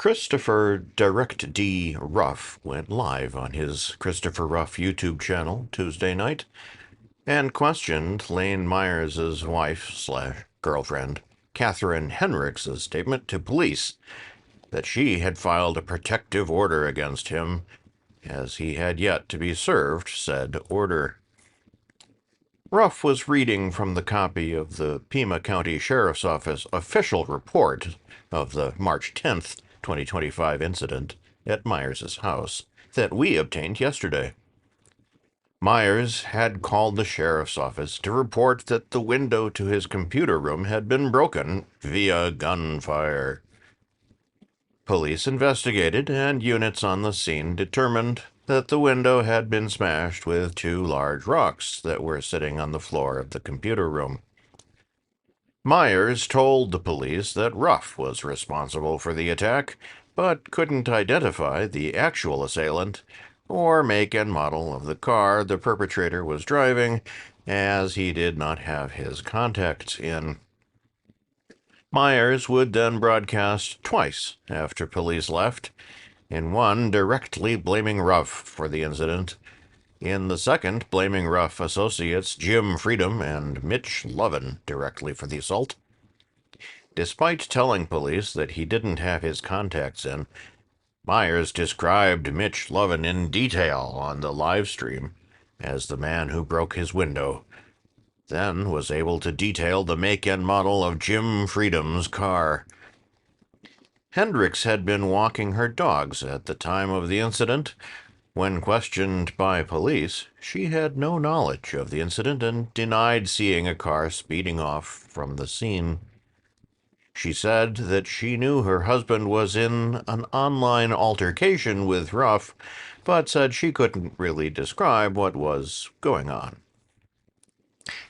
Christopher Direct D. Ruff went live on his Christopher Ruff YouTube channel Tuesday night and questioned Lane Myers' wife/girlfriend, Katherine Henrichs' statement to police that she had filed a protective order against him, as he had yet to be served said order. Ruff was reading from the copy of the Pima County Sheriff's Office official report of the March 10th, 2025 incident at Myers' house that we obtained yesterday. Myers had called the sheriff's office to report that the window to his computer room had been broken via gunfire. Police investigated, and units on the scene determined that the window had been smashed with two large rocks that were sitting on the floor of the computer room. Myers told the police that Ruff was responsible for the attack, but couldn't identify the actual assailant or make and model of the car the perpetrator was driving, as he did not have his contacts in. Myers would then broadcast twice after police left, in one directly blaming Ruff for the incident, in the second blaming Ruff associates Jim Freedom and Mitch Lovin directly for the assault. Despite telling police that he didn't have his contacts in, Myers described Mitch Lovin in detail on the live stream as the man who broke his window, then was able to detail the make and model of Jim Freedom's car. Hendricks had been walking her dogs at the time of the incident. When questioned by police, she had no knowledge of the incident and denied seeing a car speeding off from the scene. She said that she knew her husband was in an online altercation with Ruff, but said she couldn't really describe what was going on.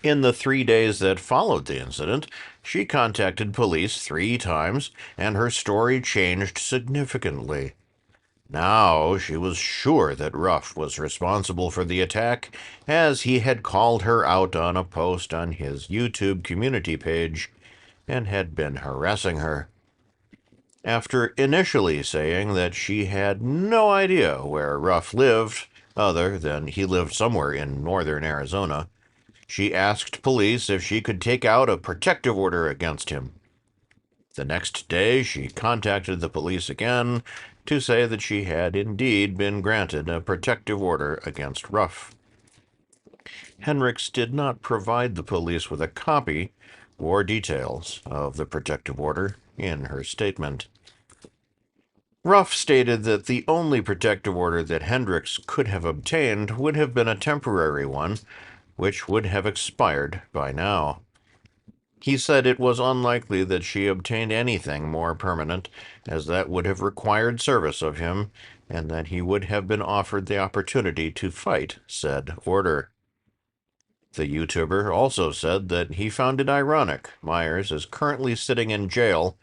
In the 3 days that followed the incident, she contacted police 3 times, and her story changed significantly. Now she was sure that Ruff was responsible for the attack, as he had called her out on a post on his YouTube community page and had been harassing her. After initially saying that she had no idea where Ruff lived, other than he lived somewhere in northern Arizona, she asked police if she could take out a protective order against him. The next day, she contacted the police again to say that she had indeed been granted a protective order against Ruff. Henrichs did not provide the police with a copy or details of the protective order in her statement. Ruff stated that the only protective order that Henrichs could have obtained would have been a temporary one, which would have expired by now. He said it was unlikely that she obtained anything more permanent, as that would have required service of him, and that he would have been offered the opportunity to fight said order. The YouTuber also said that he found it ironic Myers is currently sitting in jail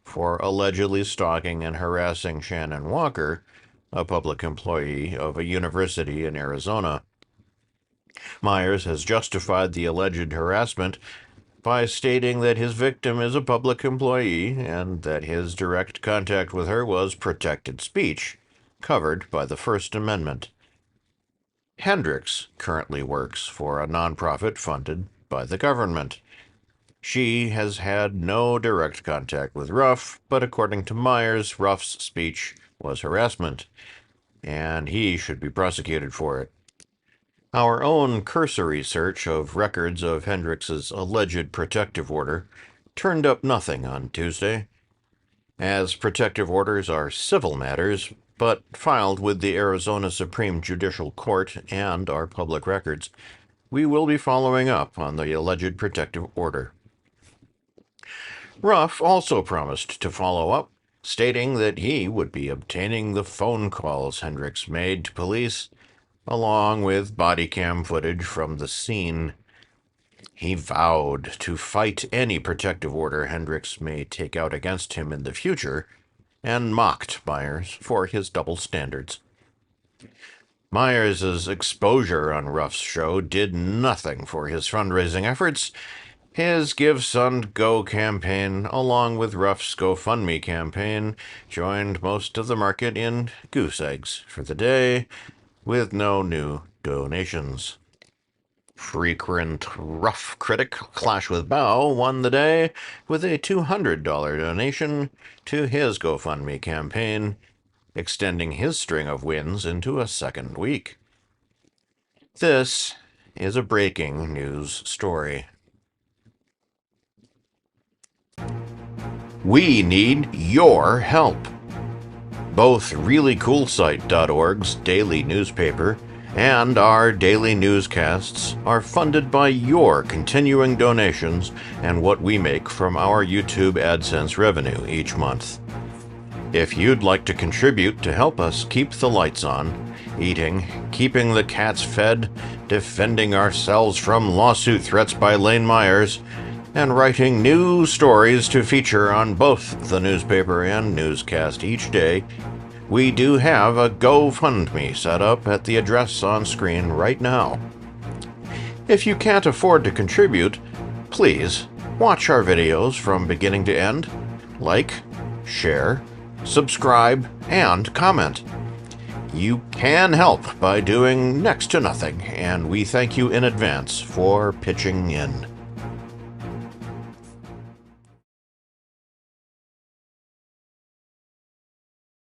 for allegedly stalking and harassing Shannon Walker, a public employee of a university in Arizona. Myers has justified the alleged harassment by stating that his victim is a public employee and that his direct contact with her was protected speech, covered by the First Amendment. Hendricks currently works for a nonprofit funded by the government. She has had no direct contact with Ruff, but according to Myers, Ruff's speech was harassment, and he should be prosecuted for it. Our own cursory search of records of Hendricks's alleged protective order turned up nothing on Tuesday. As protective orders are civil matters, but filed with the Arizona Supreme Judicial Court and are public records, we will be following up on the alleged protective order. Ruff also promised to follow up, stating that he would be obtaining the phone calls Hendricks made to police, along with body cam footage from the scene. He vowed to fight any protective order Hendricks may take out against him in the future, and mocked Myers for his double standards. Myers' exposure on Ruff's show did nothing for his fundraising efforts, His Give Sun Go campaign, along with Ruff's GoFundMe campaign, joined most of the market in goose eggs for the day, with no new donations. Frequent Ruff critic Clash with Bow won the day with a $200 donation to his GoFundMe campaign, extending his string of wins into a second week. This is a breaking news story. We need your help. Both ReallyCoolSite.org's daily newspaper and our daily newscasts are funded by your continuing donations and what we make from our YouTube AdSense revenue each month. If you'd like to contribute to help us keep the lights on, eating, keeping the cats fed, defending ourselves from lawsuit threats by Lane Myers, and writing new stories to feature on both the newspaper and newscast each day, we do have a GoFundMe set up at the address on screen right now. If you can't afford to contribute, please watch our videos from beginning to end, like, share, subscribe, and comment. You can help by doing next to nothing, and we thank you in advance for pitching in.